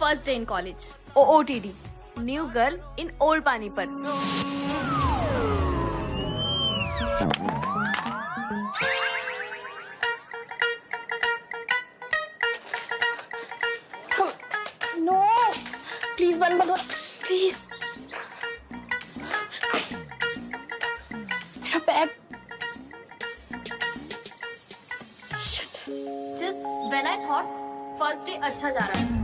First day in college, OOTD, new girl in old Panipat. No please बंद मत, please. मेरा bag. Just when I thought first day अच्छा जा रहा है।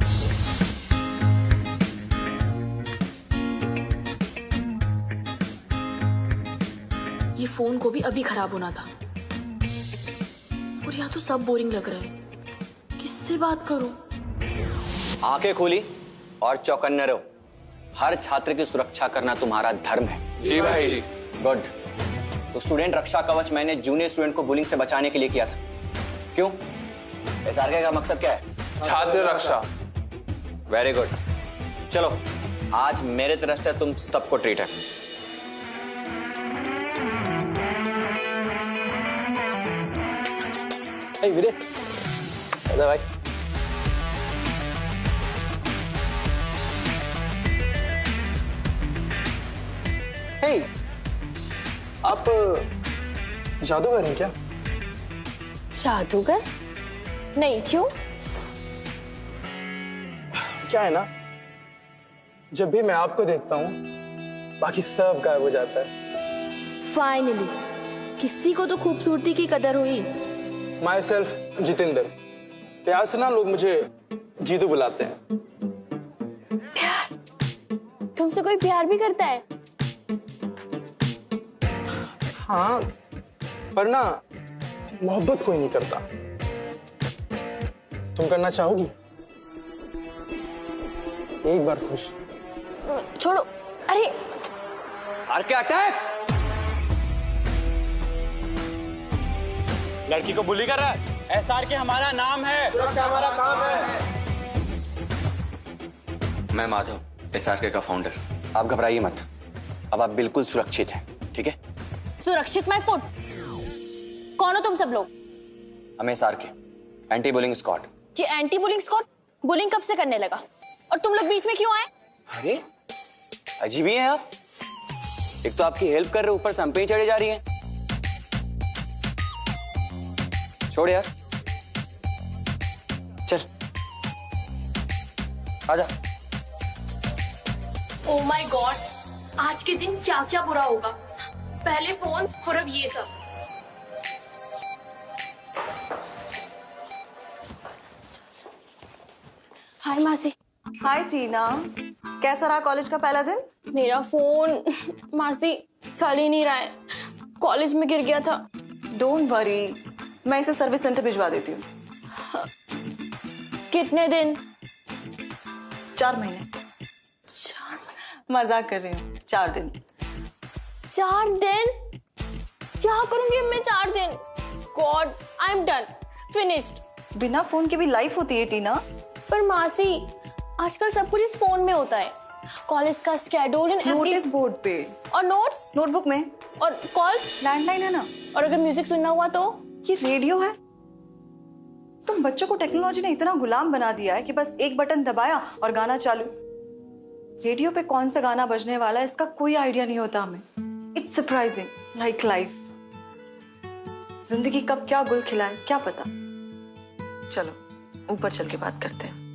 ये फोन को भी अभी खराब होना था और यहाँ तो सब बोरिंग लग रहा है। किससे बात करूं? आंखें खोली और चौकन्ने रहो। हर छात्र की सुरक्षा करना तुम्हारा धर्म है। जी भाई जी। गुड। तो स्टूडेंट रक्षा कवच मैंने जूनियर स्टूडेंट को बुलिंग से बचाने के लिए किया था। क्यों? SRK का मकसद क्या है? छात्र रक्षा। Very good. चलो आज मेरे तरफ से तुम सबको ट्रीट है। विदे भाई, हे, आप जादूगर हैं क्या? जादूगर? नहीं, क्यों? क्या है ना, जब भी मैं आपको देखता हूँ बाकी सब गायब हो जाता है। फाइनली किसी को तो खूबसूरती की कदर हुई। My self Jitendra. प्यार से ना लोग मुझे जीतू बुलाते हैं। प्यार? तुमसे कोई प्यार भी करता है? हाँ, पर ना मोहब्बत कोई नहीं करता। तुम करना चाहोगी? एक बार खुश। छोड़ो। अरे SRK अटैक! लड़की को बुली कर रहा है। SRK हमारा नाम है, सुरक्षा हमारा काम है। मैं माधव, SRK का फाउंडर। आप घबराइए मत, अब आप बिल्कुल सुरक्षित हैं, ठीक है? सुरक्षित माय फुट। कौन हो तुम सब लोग? हम SRK, एंटी बुलिंग स्क्वाड। ये एंटी बुलिंग स्क्वाड बुलिंग कब से करने लगा? और तुम लोग बीच में क्यों आए? अरे अजीब ही हैं आप। एक तो आपकी हेल्प कर रहे, ऊपर से हम पे ही चढ़े जा रही हैं। छोड़ यार, चल आजा। ओह माय गॉड, आज के दिन क्या क्या बुरा होगा। पहले फोन और अब ये सब। हाय मासी। हाय टीना, कैसा रहा कॉलेज का पहला दिन? मेरा फोन मासी चल ही नहीं रहा है, कॉलेज में गिर गया था। डोंट वरी, मैं इसे सर्विस सेंटर भिजवा देती हूँ। कितने दिन? 4 महीने। मजाक कर रही हूँ, 4 दिन। 4 दिन? क्या करूंगी मैं 4 दिन? God, I am done, finished. बिना फोन के भी लाइफ होती है टीना। पर मासी आजकल सब कुछ इस फोन में होता है। कॉलेज का स्केड्यूल एंड नोटिस बोर्ड पे और नोट्स नोटबुक में और कॉल्स। लैंडलाइन है ना। और अगर म्यूजिक सुनना हुआ तो? ये रेडियो है। तुम बच्चों को टेक्नोलॉजी ने इतना गुलाम बना दिया है कि बस एक बटन दबाया और गाना चालू। रेडियो पे कौन सा गाना बजने वाला है इसका कोई आइडिया नहीं होता हमें। It's surprising, like life. जिंदगी कब क्या गुल खिलाए क्या पता। चलो ऊपर चल के बात करते हैं।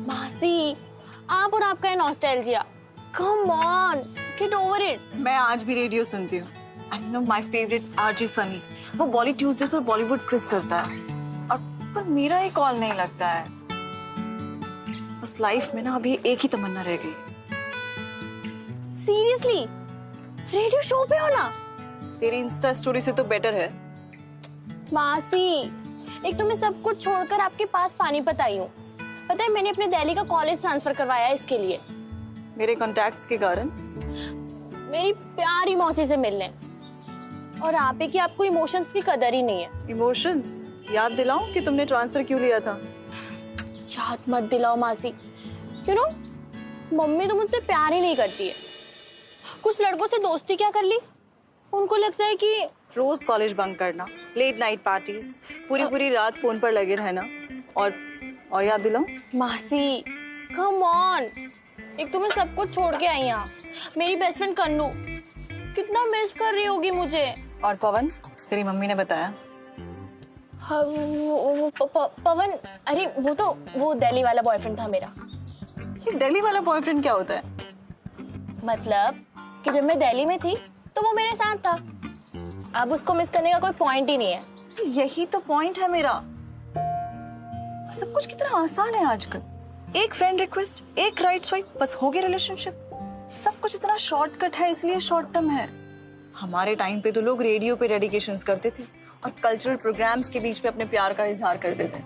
मासी आप और आपका ये nostalgia, come on, get over it. मैं आज भी रेडियो सुनती हूँ। And no my favourite RJ Sunny, वो बॉली ट्यूसडे पर बॉलीवुड क्विज करता है। और पर मेरा ही कॉल नहीं लगता है। बस लाइफ में ना अभी एक ही तमन्ना रह गई। सीरियसली? रेडियो शो पे हो ना? तेरी इंस्टा स्टोरी से तो बेटर है। मासी एक तो मैं सब कुछ छोड़कर आपके पास पानीपत आई हूँ। पता है मैंने अपने दिल्ली का कॉलेज ट्रांसफर करवाया है इसके लिए। मेरे कॉन्टैक्ट्स के कारण? मेरी प्यारी मौसी से मिलने। और आप है कि आपको इमोशंस की कदर ही नहीं है। इमोशंस? याद दिलाऊं कि तुमने ट्रांसफर क्यों लिया था? याद मत दिलाओ मासी। यू नो मम्मी तो मुझसे प्यार ही नहीं करती है। कुछ लड़कों से दोस्ती क्या कर ली, उनको लगता है कि रोज कॉलेज बंक करना, लेट नाइट पार्टीज, पूरी पूरी रात फोन पर लगे रहना और और याद दिलाऊं? मासी कम ऑन, एक तो मैं सब कुछ छोड़ के आई यहाँ, मेरी बेस्ट फ्रेंड कन्नू कितना मिस कर रही होगी मुझे। और पवन, तेरी मम्मी ने बताया? हाँ, पवन, अरे वो दिल्ली वाला बॉयफ्रेंड था मेरा। ये दिल्ली वाला बॉयफ्रेंड क्या होता है? मतलब कि जब मैं दिल्ली में थी तो वो मेरे साथ था, अब उसको मिस करने का कोई पॉइंट ही नहीं है। यही तो पॉइंट है मेरा। सब कुछ कितना आसान है आजकल, एक फ्रेंड रिक्वेस्ट, एक राइट स्वाइप, बस हो गया रिलेशनशिप। सब कुछ इतना शॉर्टकट है, इसलिए शॉर्ट टर्म है। हमारे टाइम पे तो लोग रेडियो पे डेडिकेशंस करते थे और कल्चरल प्रोग्राम्स के बीच में अपने प्यार का इजहार करते थे।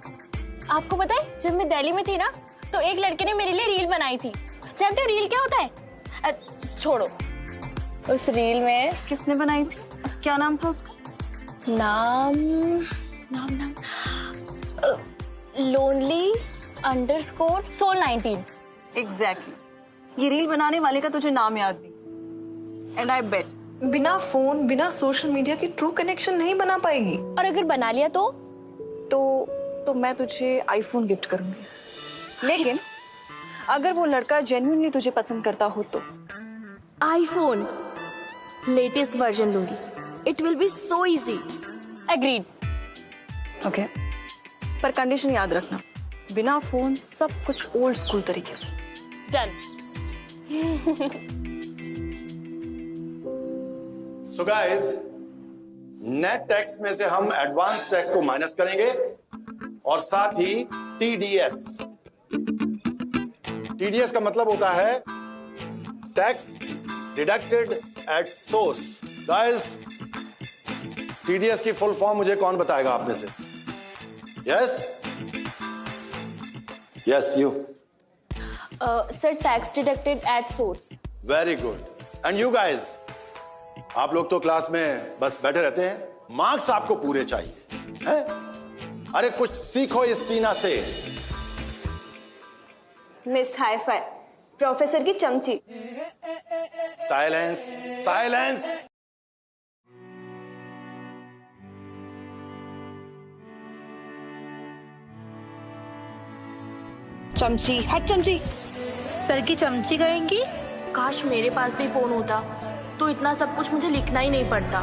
आपको पता है, जब मैं दिल्ली में थी ना तो एक लड़के ने मेरे लिए रील बनाई थी। जानते हो रील क्या होता है? छोड़ो, उस रील में किसने बनाई थी? क्या नाम था उसका? नाम लोनली अंडरस्कोर सोल 19। एग्जैक्टली। ये रील बनाने वाले का तुझे नाम याद नहीं। एंड आई बेट बिना फोन, बिना सोशल मीडिया की ट्रू कनेक्शन नहीं बना पाएगी। और अगर बना लिया तो मैं तुझे आईफोन गिफ्ट करूंगी। लेकिन अगर वो लड़का जेन्युइनली तुझे पसंद करता हो तो आईफोन लेटेस्ट वर्जन लूंगी। It will be so easy. Agreed. Okay, पर कंडीशन याद रखना, बिना फोन, सब कुछ ओल्ड स्कूल तरीके से। Done. So guys, net tax में से हम एडवांस टैक्स को माइनस करेंगे और साथ ही टीडीएस। टीडीएस का मतलब होता है tax deducted at source. Guys, TDS की फुल फॉर्म मुझे कौन बताएगा आप में से? Yes yes, you. Sir, tax deducted at source. Very good. And you guys, आप लोग तो क्लास में बस बैठे रहते हैं, मार्क्स आपको पूरे चाहिए हैं? अरे कुछ सीखो इस टीना से। मिस हाईफाई, प्रोफेसर की चमची। Silence silence. चमची, हट चमची। सर की चमची कहेंगी? काश मेरे पास भी फोन होता तो इतना सब कुछ मुझे लिखना ही नहीं पड़ता।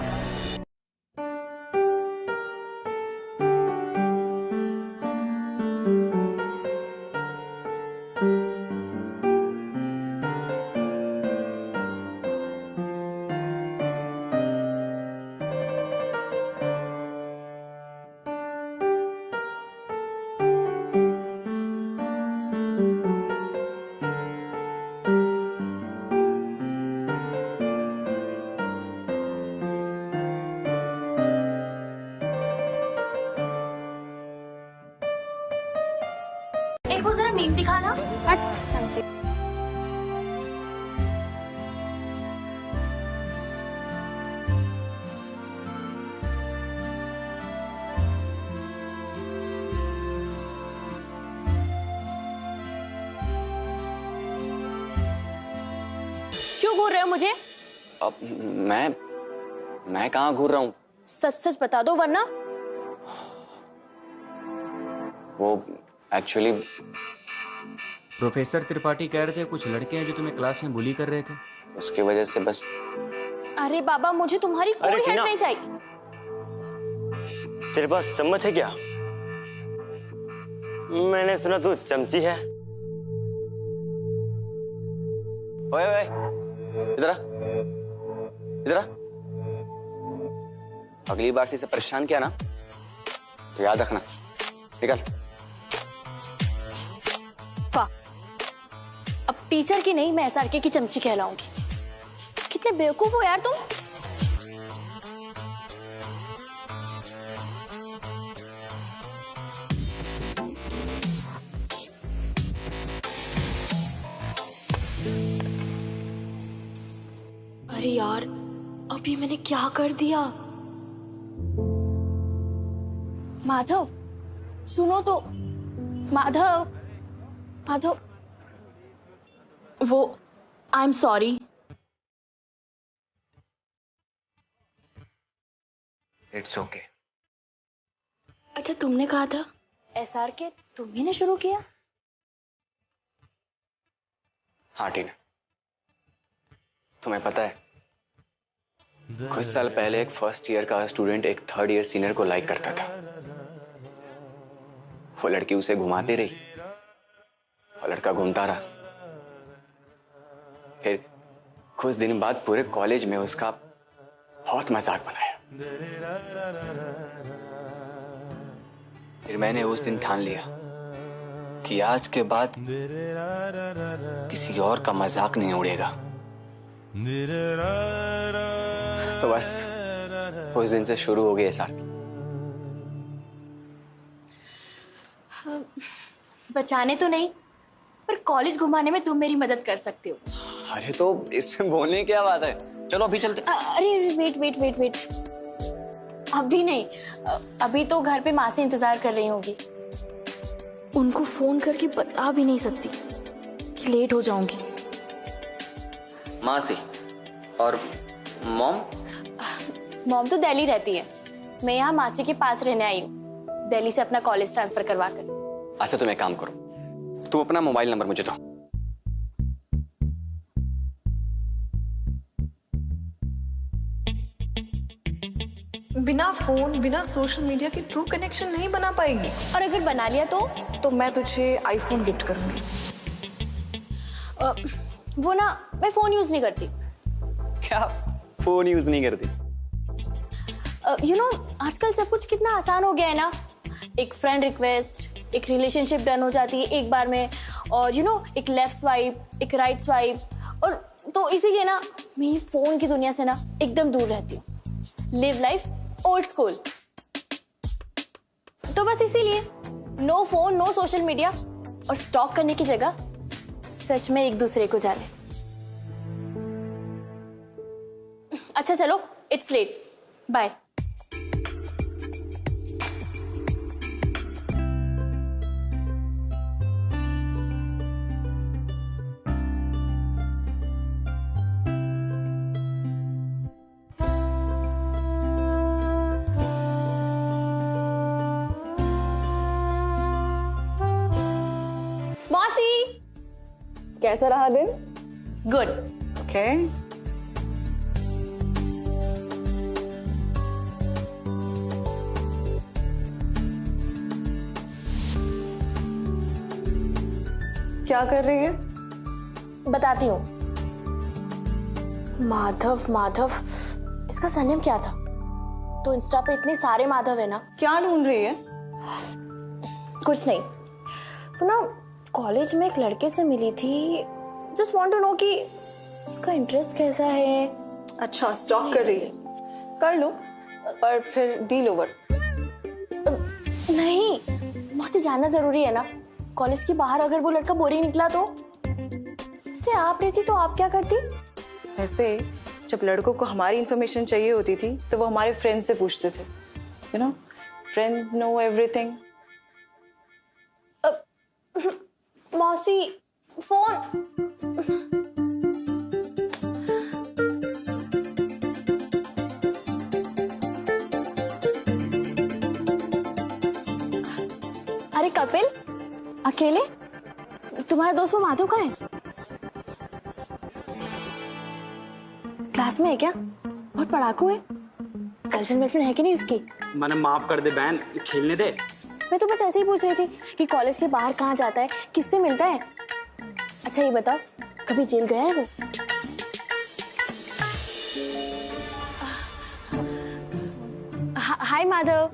एक वो जरा मीम दिखाना। हट चमची। क्यों घूर रहे हो मुझे? अब मैं कहाँ घूर रहा हूँ? सच सच बता दो वरना। वो एक्चुअली प्रोफेसर त्रिपाठी कह रहे थे कुछ लड़के हैं जो तुम्हें क्लास में बुली कर रहे थे। उसकी वजह से बस। अरे बाबा, मुझे तुम्हारी कोई हेल्प टीना। नहीं चाहिए। तेरे पास चम्मच है क्या? मैंने सुना तू चमची है। ओए ओए, इधर आ, इधर आ। अगली बार से इसे परेशान किया ना तो याद रखना। निकल। वाह, अब टीचर की नहीं, मैं एसआरके की चमची कहलाऊंगी। कितने बेवकूफ हो यार तुम। अरे यार, अभी मैंने क्या कर दिया? माधव, सुनो तो। माधव, माधव, वो I am sorry. It's okay. अच्छा, तुमने कहा था एसआर के तुम्ही ने शुरू किया? हाँ टीना, तुम्हें पता है कुछ साल पहले एक फर्स्ट ईयर का स्टूडेंट एक थर्ड ईयर सीनियर को लाइक करता था। वो लड़की उसे घुमाती रही, वो लड़का घूमता रहा। फिर कुछ दिन बाद पूरे कॉलेज में उसका बहुत मजाक बनाया। फिर मैंने उस दिन ठान लिया कि आज के बाद किसी और का मजाक नहीं उड़ेगा। तो बस उस दिन से शुरू हो गई एसआर की। बचाने तो नहीं, पर कॉलेज घुमाने में तुम मेरी मदद कर सकते हो। अरे तो इसमें बोलने की क्या बात है, चलो अभी चलते। अरे वेट वेट वेट वेट, अभी नहीं। अभी तो घर पे माँ से इंतजार कर रही होगी। उनको फोन करके बता भी नहीं सकती कि लेट हो जाऊंगी। माँ से और मॉम? मॉम तो दिल्ली रहती है, मैं यहाँ मासी के पास रहने आई हूँ, दिल्ली से अपना कॉलेज ट्रांसफर करवा कर। अच्छा तुम एक काम करो, तुम अपना मोबाइल नंबर मुझे दो। बिना फोन, बिना सोशल मीडिया के ट्रू कनेक्शन नहीं बना पाएगी। और अगर बना लिया तो मैं तुझे आईफोन गिफ्ट करूंगी। वो ना, मैं फोन यूज नहीं करती। क्या फोन यूज नहीं करती? यू नो, आजकल सब कुछ कितना आसान हो गया है ना। एक फ्रेंड रिक्वेस्ट, एक रिलेशनशिप डन हो जाती है एक बार में, और यू नो एक लेफ्ट स्वाइप, एक राइट स्वाइप। और तो इसीलिए ना मैं ये फोन की दुनिया से ना एकदम दूर रहती हूँ। Live life old school. तो बस इसीलिए no phone, no social media, और स्टॉक करने की जगह सच में एक दूसरे को जाने। अच्छा चलो, इट्स लेट, बाय। मौसी, कैसा रहा दिन? गुड। ओके। क्या कर रही है? बताती हूँ। माधव, माधव, इसका सरनेम क्या था? तो इंस्टा पे इतने सारे माधव है ना। क्या ढूंढ रही है? कुछ नहीं, तो ना कॉलेज में एक लड़के से मिली थी। जस्ट वांट टू नो कि उसका इंटरेस्ट कैसा है। अच्छा, स्टॉक कर रही है। कर लो, पर फिर डील ओवर। नहीं, मुझसे जानना जरूरी है ना। कॉलेज के बाहर अगर वो लड़का बोरिंग निकला तो? से आप रहती तो आप क्या करती? वैसे जब लड़कों को हमारी इंफॉर्मेशन चाहिए होती थी तो वो हमारे फ्रेंड्स से पूछते थे। You know, friends know everything. मौसी, फोन। अरे कपिल, अकेले? तुम्हारा दोस्त वो माधव कहाँ है? क्लास में है क्या? बहुत पढ़ाकू है। गर्लफ्रेंड वर्लफ्रेंड है कि नहीं उसकी? मैंने माफ कर दे बहन, खेलने दे। मैं तो बस ऐसे ही पूछ रही थी कि कॉलेज के बाहर कहाँ जाता है, किससे मिलता है। अच्छा ये बताओ, कभी जेल गया है वो? हाय माधव।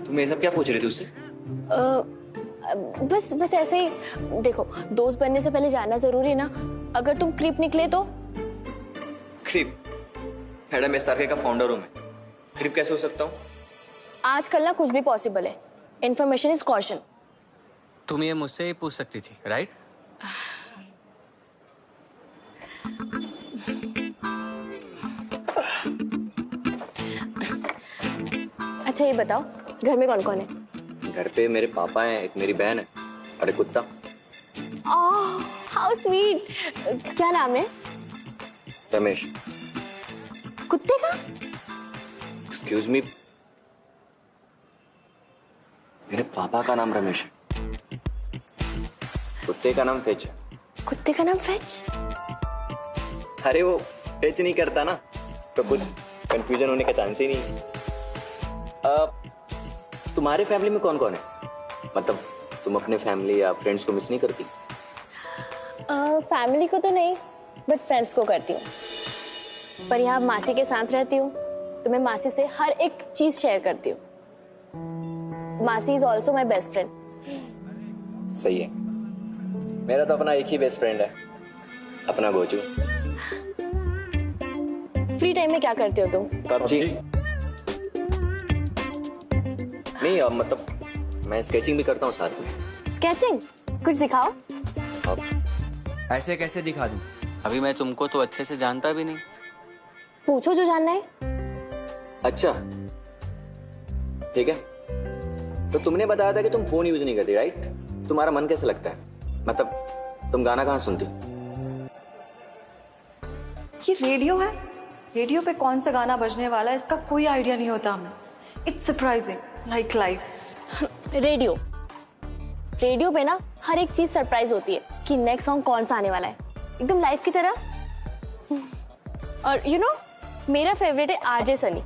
तुम ये सब क्या पूछ रही थी उससे? बस ऐसे ही। देखो, दोस्त बनने से पहले जानना जरूरी है ना। अगर तुम क्रीप निकले तो? क्रीप? मैडम, मैं एसआरके का फाउंडर हूं। मैं क्रीप कैसे हो सकता हूँ? आजकल ना कुछ भी पॉसिबल है। Information is caution. तुम ये मुझसे ही पूछ सकती थी, राइट? अच्छा ये बताओ, घर में कौन कौन है? घर पे मेरे पापा हैं, एक मेरी बहन है और एक कुत्ता। ओह, हाउ स्वीट। क्या नाम है? रमेश। कुत्ते का? एक्सक्यूज मी, पापा का नाम रमेश है, कुत्ते का नाम फेच है। कुत्ते का नाम फेच? अरे वो फेच नहीं करता ना, तो कुछ कंफ्यूजन होने का चांस ही नहीं है। तुम्हारे फैमिली में कौन कौन है? मतलब तुम अपने फैमिली या फ्रेंड्स को मिस नहीं करती? फैमिली को तो नहीं, बट फ्रेंड्स को करती हूँ। पर यहाँ मासी के साथ रहती हूँ तो मैं मासी से हर एक चीज शेयर करती हूँ। मासी is also my best friend. सही है, मेरा तो अपना एक ही बेस्ट फ्रेंड है, अपना गोचू। फ्री टाइम में क्या करते हो तुम? पबजी नहीं, मतलब मैं स्केचिंग भी करता हूँ साथ में। स्केचिंग? कुछ दिखाओ। अब ऐसे कैसे दिखा दूं? अभी मैं तुमको तो अच्छे से जानता भी नहीं। पूछो जो जानना है। अच्छा ठीक है, तो तुमने बताया था कि तुम फोन यूज नहीं करती, राइट? तुम्हारा मन कैसे लगता है? मतलब तुम गाना कहाँ सुनती हो? ये रेडियो है, रेडियो पे कौन सा गाना बजने वाला है इसका कोई आइडिया नहीं होता हमें। It's surprising like life. Radio पे ना हर एक चीज सरप्राइज होती है कि नेक्स्ट सॉन्ग कौन सा आने वाला है, एकदम लाइफ की तरह। और यू नो, मेरा फेवरेट है आरजे सनी।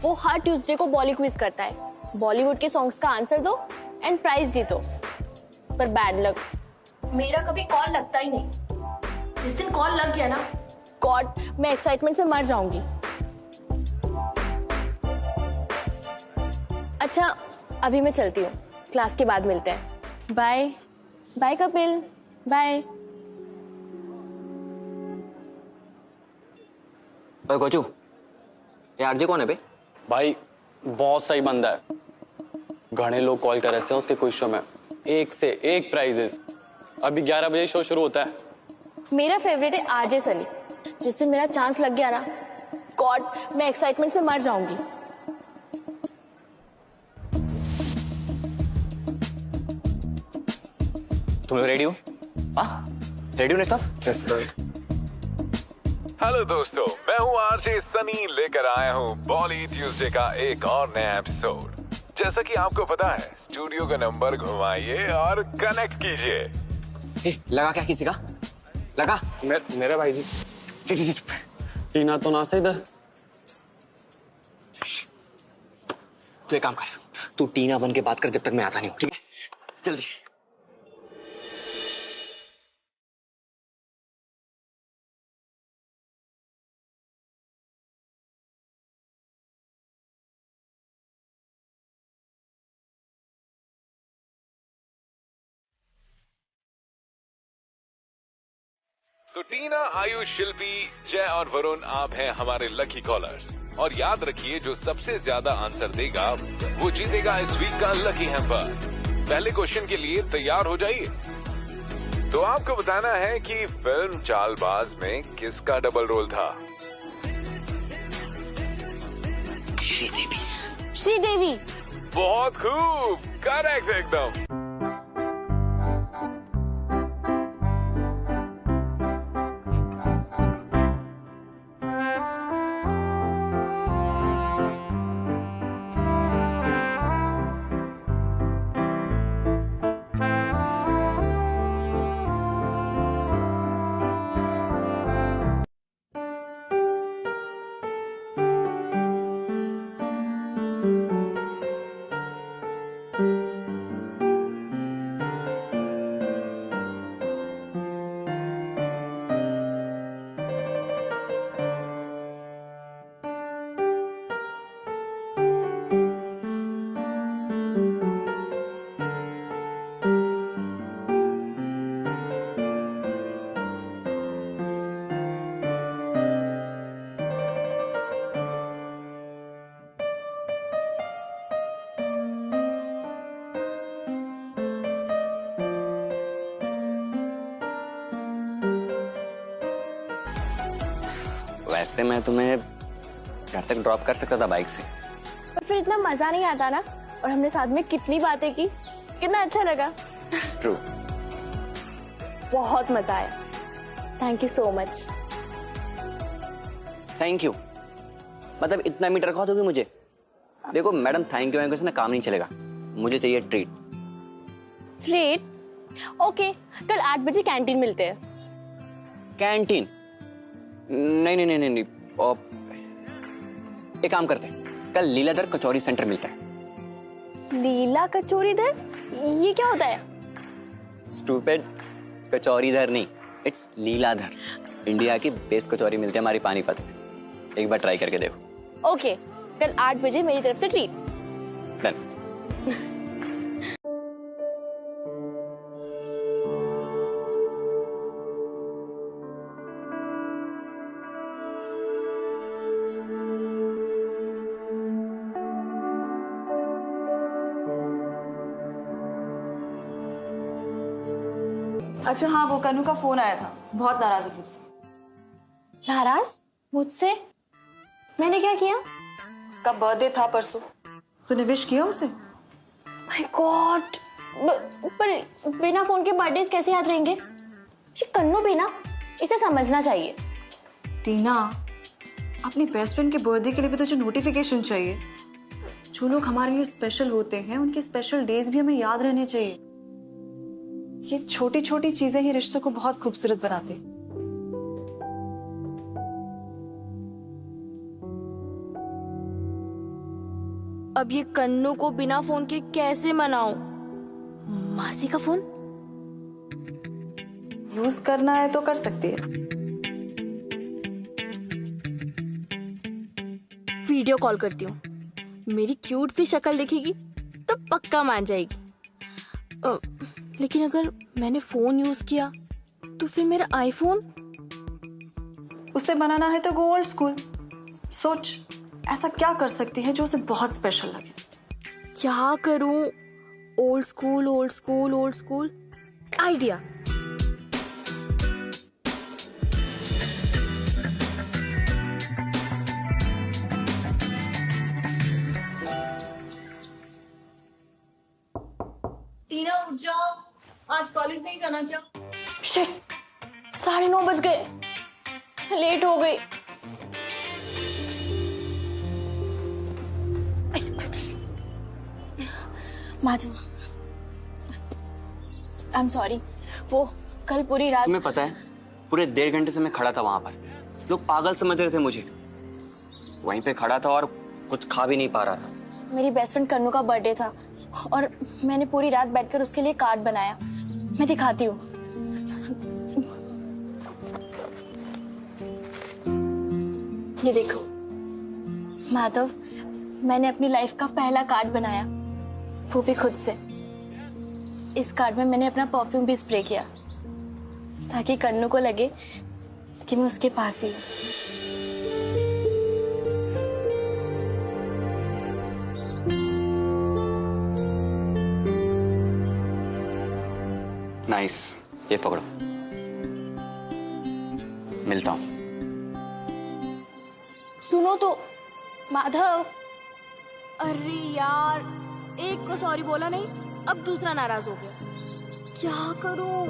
वो हर ट्यूसडे को बॉली क्विज करता है। बॉलीवुड के सॉन्ग्स का आंसर दो एंड प्राइज जीतो। पर बैड लक, मेरा कभी कॉल लगता ही नहीं। जिस दिन कॉल लग गया ना, गॉड, मैं एक्साइटमेंट से मर जाऊंगी। अच्छा अभी मैं चलती हूँ, क्लास के बाद मिलते हैं। Bye bye Kapil, bye. गोचू, ये आरजे कौन है बे? भाई बहुत सही बंदा है, घने लोग कॉल कर रहे हैं उसके क्विज शो में, एक से एक प्राइजेस। अभी 11 बजे शो शुरू होता है। मेरा फेवरेट है आरजे सनी। जिस दिन मेरा चांस लग गया ना, गॉड, मैं एक्साइटमेंट से मर जाऊंगी। तुम लोग रेडी हो? हाँ रेडी हो सब? हेलो दोस्तों, मैं हूँ आरजे सनी, लेकर आया हूँ बॉली ट्यूसडे का एक और नया एपिसोड। जैसा कि आपको पता है, स्टूडियो का नंबर घुमाइए और कनेक्ट कीजिए। लगा क्या किसी का? लगा? मेरा भाई जी। टीना तो ना से इधर। तू एक काम कर, तू टीना बन के बात कर जब तक मैं आता नहीं हूँ, ठीक है? जल्दी। तो टीना, आयुष, शिल्पी, जय और वरुण, आप हैं हमारे लकी कॉलर्स। और याद रखिए, जो सबसे ज्यादा आंसर देगा वो जीतेगा इस वीक का लकी हैम्पर। पहले क्वेश्चन के लिए तैयार हो जाइए। तो आपको बताना है कि फिल्म चालबाज में किसका डबल रोल था? श्रीदेवी। बहुत खूब, करेक्ट एकदम। वैसे मैं तुम्हें घर तक ड्रॉप कर सकता था बाइक से, पर फिर इतना मजा नहीं आता ना। और हमने साथ में कितनी बातें की, कितना अच्छा लगा। ट्रू। बहुत मजा आया। Thank you so much. Thank you मतलब इतना मीटर रखा दोगे मुझे? देखो मैडम, थैंक यू से ना काम नहीं चलेगा। मुझे चाहिए ट्रीट। ट्रीट? ओके, कल 8 बजे कैंटीन मिलते हैं। कैंटीन? नहीं नहीं नहीं नहीं, नहीं। एक काम करते हैं, कल लीलाधर कचौरी सेंटर मिलता है। लीला कचौरी दर? ये क्या होता है? स्टूपिड, कचौरीधर नहीं, इट्स लीलाधर। इंडिया की बेस्ट कचौरी मिलती है हमारी पानीपत में, एक बार ट्राई करके देखो। ओके, कल 8 बजे मेरी तरफ से ट्रीट। डन। अच्छा हाँ, वो कनु का फोन आया था, बहुत नाराज है तुझसे। नाराज? मुझसे? मैंने क्या किया? उसका बर्थडे था परसों, तूने विश किया उसे? माय गॉड, पर बिना फोन के बर्थडेज कैसे याद रहेंगे? ये कन्नू भी ना, इसे समझना चाहिए। टीना, अपनी बेस्ट फ्रेंड के बर्थडे के लिए भी तुझे नोटिफिकेशन चाहिए। जो लोग हमारे लिए स्पेशल होते हैं, उनके स्पेशल डेज भी हमें याद रहने चाहिए। ये छोटी छोटी चीजें ही रिश्तों को बहुत खूबसूरत बनाती। अब ये कन्नू को बिना फोन के कैसे मनाऊं? मासी का फोन यूज करना है तो कर सकती है। वीडियो कॉल करती हूँ, मेरी क्यूट सी शक्ल दिखेगी तो पक्का मान जाएगी। लेकिन अगर मैंने फोन यूज किया तो फिर मेरा आईफोन? उसे बनाना है तो गो ओल्ड स्कूल। सोच, ऐसा क्या कर सकती है जो उसे बहुत स्पेशल लगे? क्या करूं? Old school old school old school. Idea. Tina उठ जाओ, आज कॉलेज नहीं जाना क्या? शिट, 9:30 बज गए, लेट हो गई। Madhav, I am sorry. वो कल पूरी रात। तुम्हें पता है, पूरे 1.5 घंटे से मैं खड़ा था वहां पर। लोग पागल समझ रहे थे मुझे। वहीं पे खड़ा था और कुछ खा भी नहीं पा रहा था। मेरी बेस्ट फ्रेंड कन्नू का बर्थडे था और मैंने पूरी रात बैठकर उसके लिए कार्ड बनाया। मैं दिखाती हूँ। ये देखो माधव, मैंने अपनी लाइफ का पहला कार्ड बनाया, वो भी खुद से। इस कार्ड में मैंने अपना परफ्यूम भी स्प्रे किया ताकि कन्नू को लगे कि मैं उसके पास ही हूँ। नाइस, ये पकड़ो, मिलता हूँ। सुनो तो माधव। अरे यार, एक को सॉरी बोला नहीं, अब दूसरा नाराज हो गया। क्या करूं?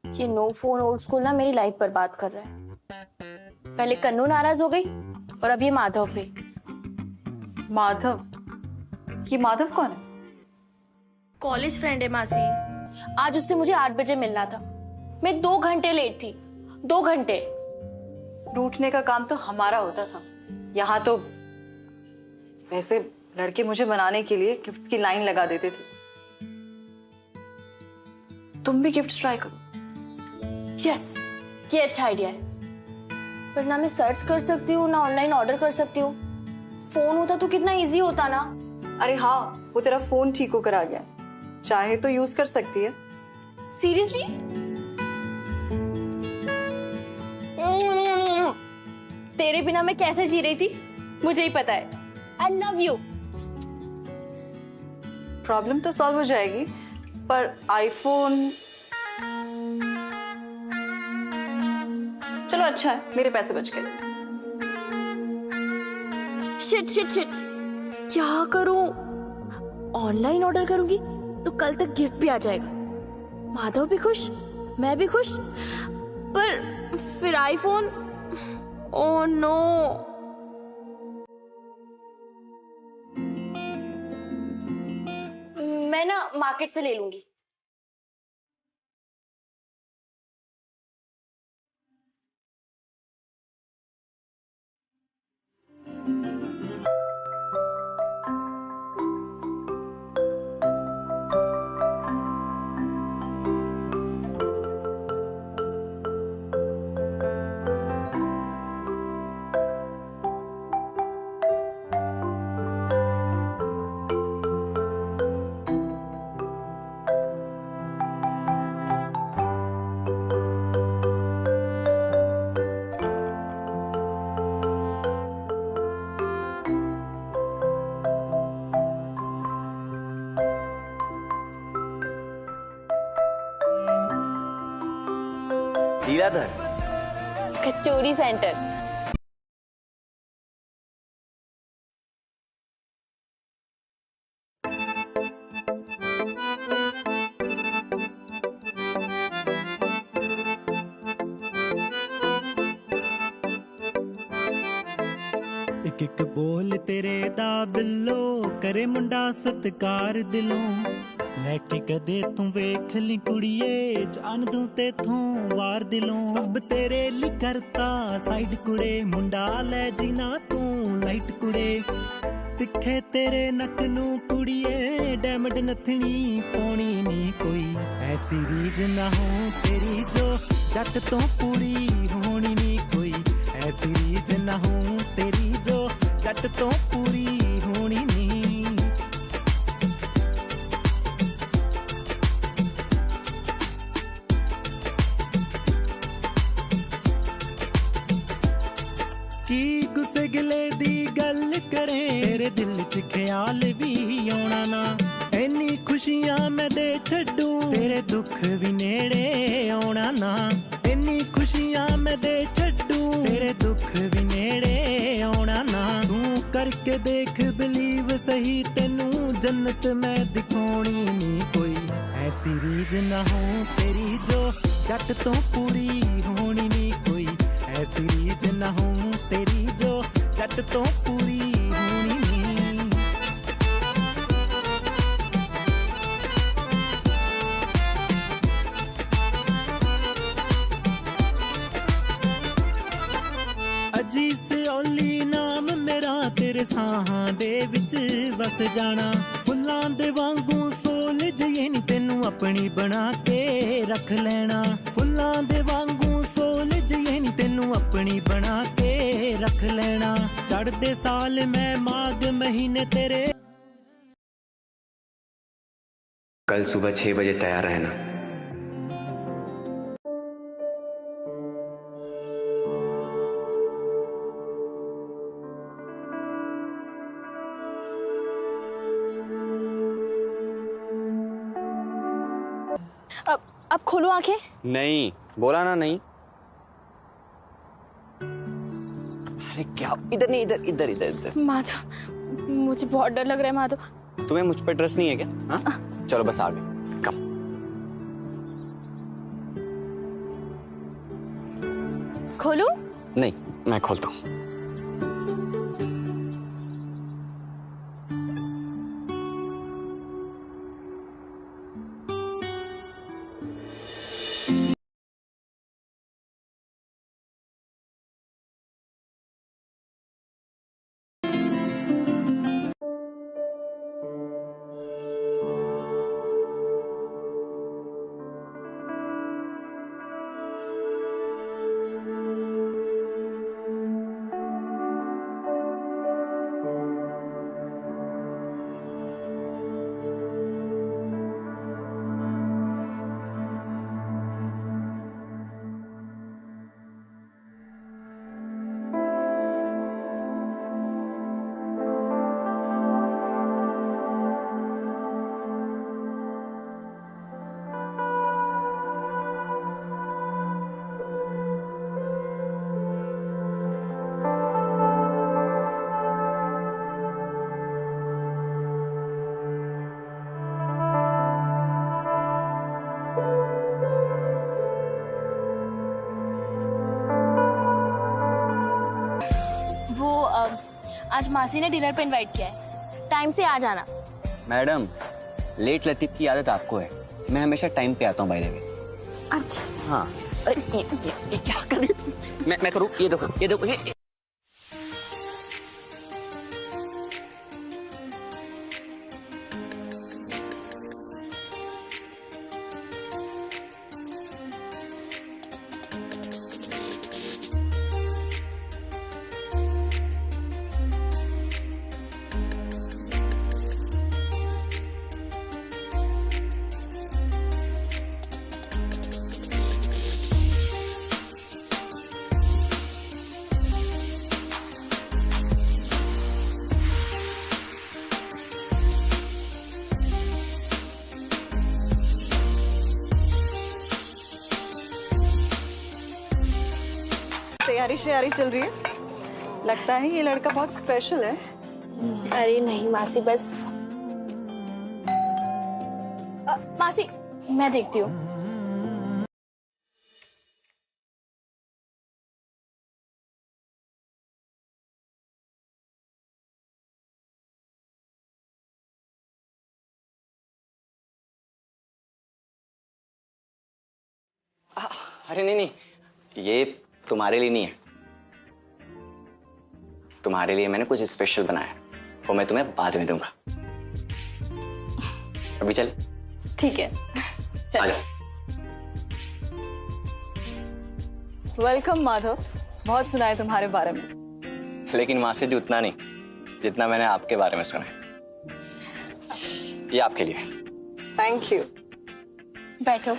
ये नो फोन ओल्ड स्कूल ना मेरी लाइफ बर्बाद कर रहा है। पहले कन्नू नाराज हो गई और अब ये माधव पे। माधव? ये माधव कौन है? कॉलेज फ्रेंड है मासी। आज उससे मुझे 8 बजे मिलना था। मैं 2 घंटे लेट थी। 2 घंटे। रूठने का काम तो हमारा होता था। यहाँ तो वैसे लड़के मुझे मनाने के लिए गिफ्ट्स की लाइन लगा देते थे। तुम भी गिफ्ट ट्राई करो। यस, ये अच्छा आइडिया है। पर ना मैं सर्च कर सकती हूँ, ना ऑनलाइन ऑर्डर कर सकती हूँ। फोन होता तो कितना इजी होता ना। अरे हाँ, वो तेरा फोन ठीक होकर आ गया, चाहे तो यूज कर सकती है। सीरियसली? तेरे बिना मैं कैसे जी रही थी मुझे ही पता है। I love you. प्रॉब्लम तो सॉल्व हो जाएगी, पर आईफोन। चलो अच्छा है, मेरे पैसे बच गए। शिट शिट शिट, क्या करूं? ऑनलाइन ऑर्डर करूंगी तो कल तक गिफ्ट भी आ जाएगा। माधव भी खुश, मैं भी खुश, पर फिर आईफोन, ओह नो। मैं ना मार्केट से ले लूंगी। लीलाधर कचौरी सेंटर। एक एक बोल तेरे दा बिल्लो करे मुंडा सत्कार दिलों लेके कदे तू वेख ली कुड़िए जान दूं तेथों वार दिलों सब तेरे ली करता साइड कुड़े मुंडा ले जीना तू लाइट कुड़े तिखे तेरे नक नू कुड़िए डायमंड नथनी पौनी नी कोई ऐसी रीज ना हो तेरी जो जट तो पूरी होनी नी कोई ऐसी रीज ना हो तेरी जो जट तो पूरी होनी नी। की गुस्से गिले दी गल करें तेरे दिल च ख्याल भी आना ना इन्नी खुशियां मैं दे छड्डू तेरे दुख भी नेड़े आना ना इन्नी खुशियां मैं दे छड्डू तेरे दुख भी नेड़े आना ना तू करके देख बिलीव सही तेनू जन्नत मैं दिखानी नी कोई ऐसी रीज ना हो तेरी जो जट तो पूरी होनी नी कोई ऐसी रीज ना हो तेरी जो जट तो पूरी होनी नी। अजी से ओली नाम मेरा तेरे साहां दे विच वस जाना फुल्लां दे वांगू सोल जये नी तेनू अपनी बना के रख लेना फुल्लां दे वांगू सोल जये नी तेनू अपनी बना के रख लेना चढ़दे साल मैं माघ महीने तेरे। कल सुबह 6 बजे तैयार रहना। अब खोलो आंखें। नहीं बोला ना नहीं। अरे क्या इधर नहीं इधर इधर इधर इधर। माधव मुझे बहुत डर लग रहा है माधव। तुम्हें मुझ पर ट्रस्ट नहीं है क्या? हाँ चलो बस आ गए कम। खोलूं? नहीं मैं खोलता हूँ। आज मासी ने डिनर पे इनवाइट किया है, टाइम से आ जाना। मैडम, लेट लतीफ की आदत आपको है, मैं हमेशा टाइम पे आता हूँ बाय द वे। अच्छा हाँ। अरे ये क्या कर रही हो? मैं करूँ? ये देखो ये तैयारी श्यारी चल रही है। लगता है ये लड़का बहुत स्पेशल है। अरे नहीं मासी, बस मासी मैं देखती हूँ। अरे नहीं, ये तुम्हारे लिए नहीं है। तुम्हारे लिए मैंने कुछ स्पेशल बनाया है, वो मैं तुम्हें बाद में दूंगा। अभी चल। ठीक है चलो। वेलकम माधव, बहुत सुना है तुम्हारे बारे में। लेकिन माँ से उतना नहीं जितना मैंने आपके बारे में सुना है। ये आपके लिए। Thank you. बैठो।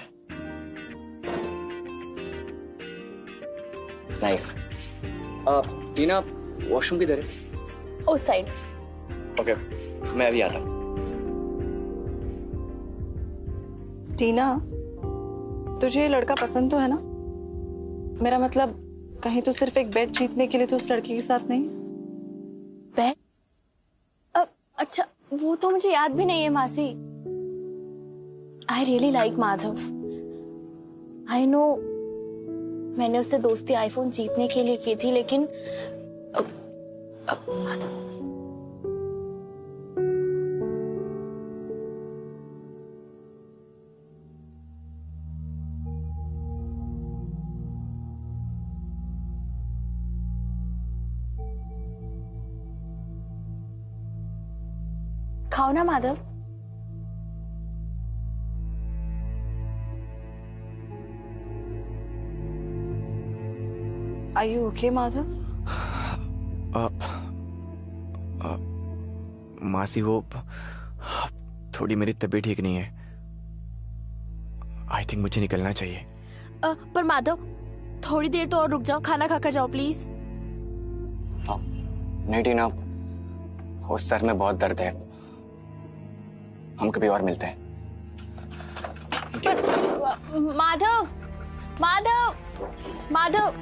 नाइस। टीना, वॉशरूम किधर है? उस साइड। ओके, मैं अभी आता हूँ। टीना, तुझे ये लड़का पसंद तो है ना? मेरा मतलब, कहीं तो सिर्फ एक बेड जीतने के लिए तो उस लड़की के साथ नहीं? बेड? अच्छा, वो तो मुझे याद भी नहीं है मासी। I really like Madhav. I know मैंने उससे दोस्ती आईफोन जीतने के लिए की थी, लेकिन माधव खाओ ना Madhav. Are you okay, Madhav? मासी, वो थोड़ी मेरी तबीयत ठीक नहीं है। आई थिंक मुझे निकलना चाहिए। पर माधव थोड़ी देर तो और रुक जाओ, खाना खाकर जाओ प्लीज। नहीं टीना, वो सर में बहुत दर्द है, हम कभी और मिलते हैं। पर Madhav Madhav Madhav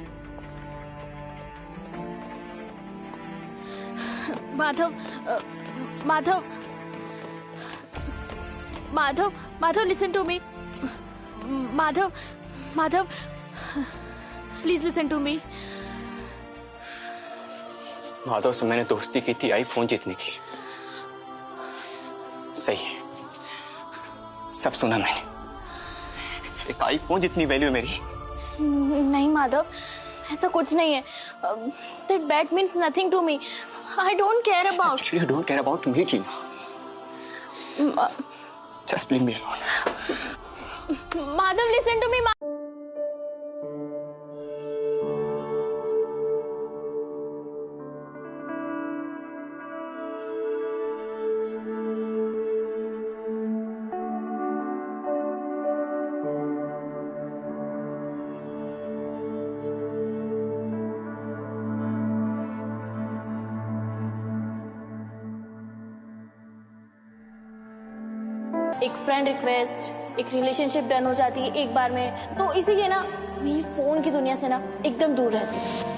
Madhav Madhav Madhav Madhav listen to me. Madhav Madhav please listen to me. Madhav से मैंने दोस्ती की थी आईफोन जीतने की। सही है, सब सुना मैंने। एक आईफोन जितनी वैल्यू मेरी। नहीं माधव, ऐसा कुछ नहीं है। That bet means nothing to me. I don't care about. Actually, you don't care about me, Tina. Just leave me alone. Madhav, listen to me. एक फ्रेंड रिक्वेस्ट, एक रिलेशनशिप डन हो जाती है एक बार में, तो इसीलिए ना मैं फोन की दुनिया से ना एकदम दूर रहती हूँ।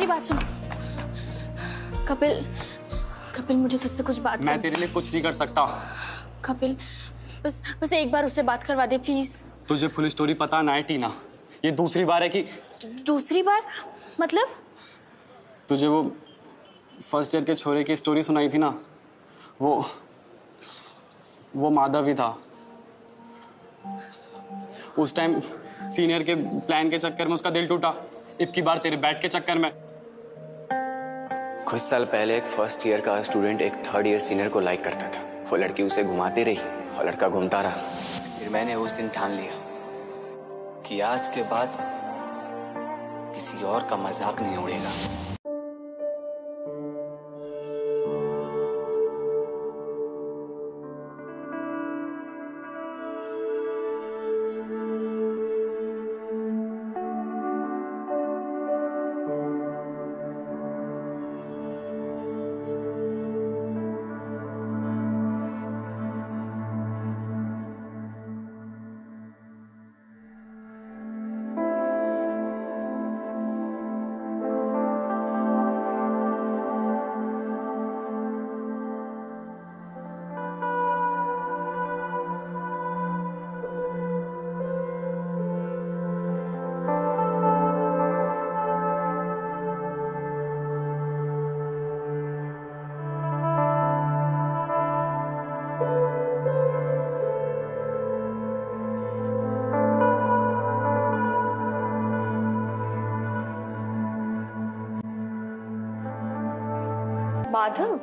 बात सुनो। कपिल, कपिल मुझे तुझसे कुछ बात मैं तेरे लिए कुछ नहीं कर सकता। कपिल, बस एक बार उससे बात करवा दे प्लीज। तुझे फुल स्टोरी पता ना है टीना, ये दूसरी बार है कि दूसरी बार मतलब? तुझे वो फर्स्ट ईयर के छोरे की स्टोरी सुनाई थी ना, वो माधव ही था। उस टाइम सीनियर के प्लान के चक्कर में उसका दिल टूटा, अब की बार तेरे बैट के चक्कर में। कुछ साल पहले एक फर्स्ट ईयर का स्टूडेंट एक थर्ड ईयर सीनियर को लाइक करता था। वो लड़की उसे घुमाती रही और लड़का घूमता रहा। फिर मैंने उस दिन ठान लिया कि आज के बाद किसी और का मजाक नहीं उड़ेगा। माधव,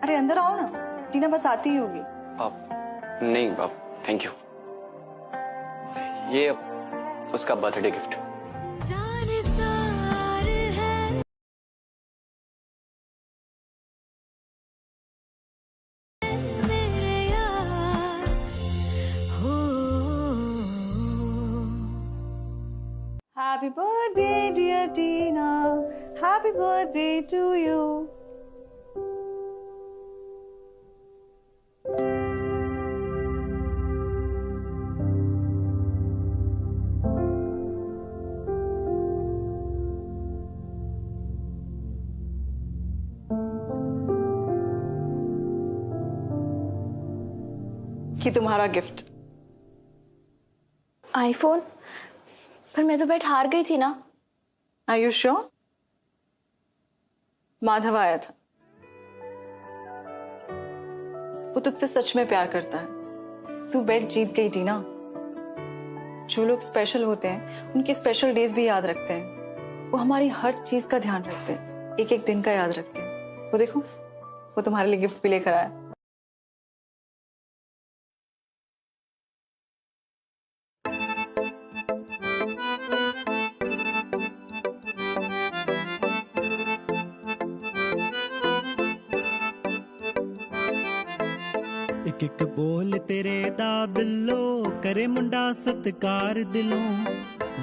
अरे अंदर आओ ना, टीना बस आती ही होगी। नहीं बाप, थैंक यू। ये उसका birthday gift. Happy birthday, dear Tina. Happy birthday to you. कि तुम्हारा गिफ्ट आईफोन? पर मैं तो बैट हार गई थी ना। Are you sure? माधव आया था। वो तुझसे सच में प्यार करता है। तू बेट जीत गई टीना। जो लोग स्पेशल होते हैं उनके स्पेशल डेज भी याद रखते हैं। वो हमारी हर चीज का ध्यान रखते हैं, एक एक दिन का याद रखते हैं। वो देखो, वो तुम्हारे लिए गिफ्ट भी लेकर आया। एक एक बोल तेरे दा बिल्लो करे मुंडा सत्कार दिलों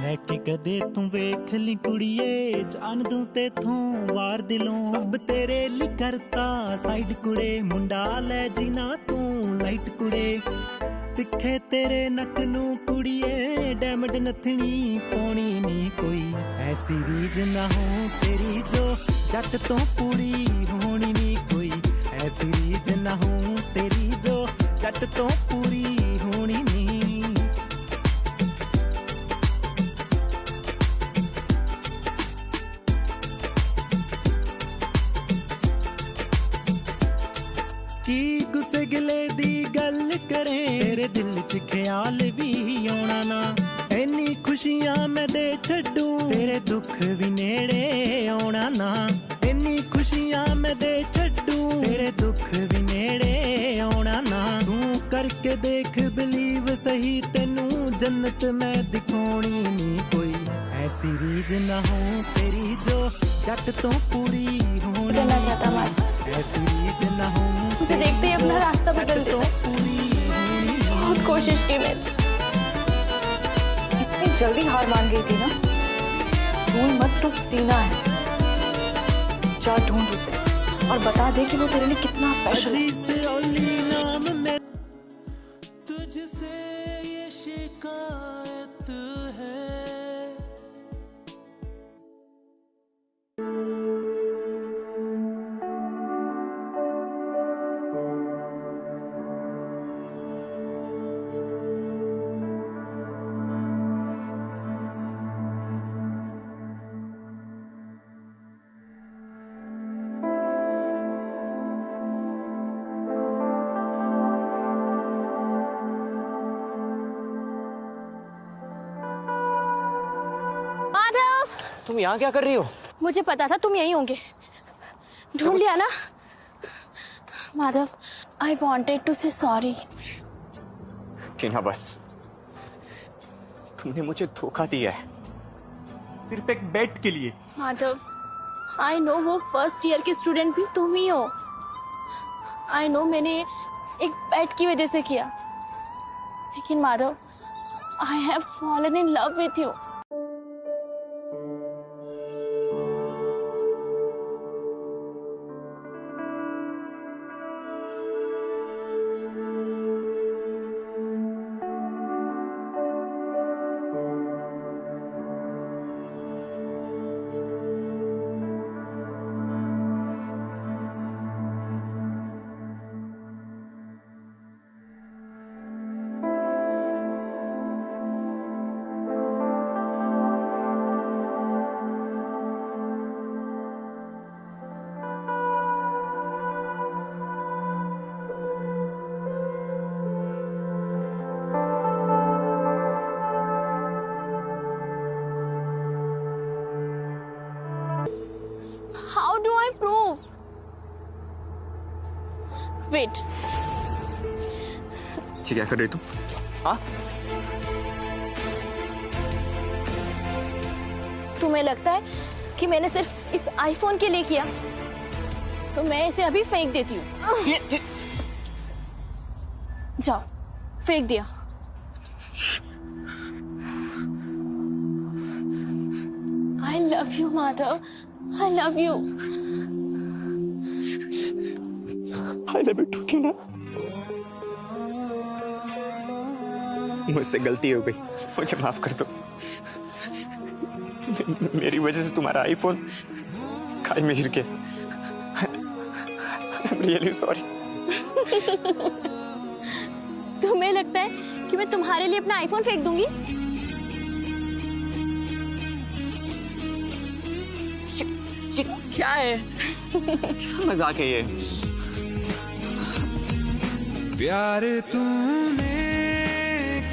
लेके कदे तू वेख ली कुड़िए जान दूं तेथों वार दिलों सब तेरे ली करता साइड कुड़े मुंडा ले जीना तू लाइट कुड़े तिखे तेरे नक नू कुड़िए डैमड नथनी पौनी नी कोई ऐसी रीज ना हो तेरी जो जट तो पूरी होनी नी कोई ऐसी रीज ना हो तेरी जो जट तो पूरी होनी नी की गुस्से गिले दी गल करें तेरे दिल च ख्याल भी आना ना इन्नी खुशियां मैं दे छड्डू तेरे दुख भी नेड़े आना ना इन्नी खुशियां मैं दे छड्डू तेरे दुख भी नेड़े आना ना तू करके देख बिलीव सही तेनू जन्नत मैं दिखानी नी कोई ऐसी रीज ना हो तेरी जो जट तो पूरी होनी ऐसी रीज ना हो मुझे देखते ही अपना रास्ता बदल देता। बहुत कोशिश की मैंने। इतनी जल्दी हार मान गई थी ना। ढूंढ मत, तो टीना है। जा ढूंढ उसे और बता दे कि वो तेरे लिए कितना स्पेशल है। तुझसे ये शिकायत है तुम यहाँ क्या कर रही हो? मुझे पता था तुम यही होंगे, ढूंढ लिया ना। माधव, आई वॉन्टेड टू से सॉरी। टीना बस, तुमने मुझे धोखा दिया है सिर्फ एक बेट के लिए। माधव, आई नो वो फर्स्ट ईयर के स्टूडेंट भी तुम ही हो। आई नो मैंने एक बेट की वजह से किया, लेकिन Madhav, I have fallen in love with you. How do I prove? Wait. ठीक, क्या कर रही तुम? हाँ? तुम्हें लगता है कि मैंने सिर्फ इस आईफोन के लिए किया, तो मैं इसे अभी फेंक देती हूँ। जाओ, फेंक दिया। I love you, Madhav. I love you. I love you too, टीना। मुझसे गलती हो गई, मुझे माफ कर दो। मेरी वजह से तुम्हारा आईफोन खाई में गिर गया। I'm really sorry। तुम्हें लगता है कि मैं तुम्हारे लिए अपना आईफोन फेंक दूंगी? ये क्या है? क्या मजाक है ये? प्यार तूने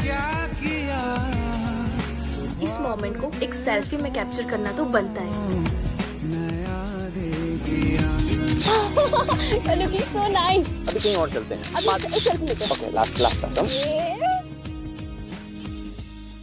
क्या किया? इस मोमेंट को एक सेल्फी में कैप्चर करना तो बनता है। You're looking so nice। अभी कहीं और चलते हैं। अभी एक सेल्फी लेते हैं। Okay, last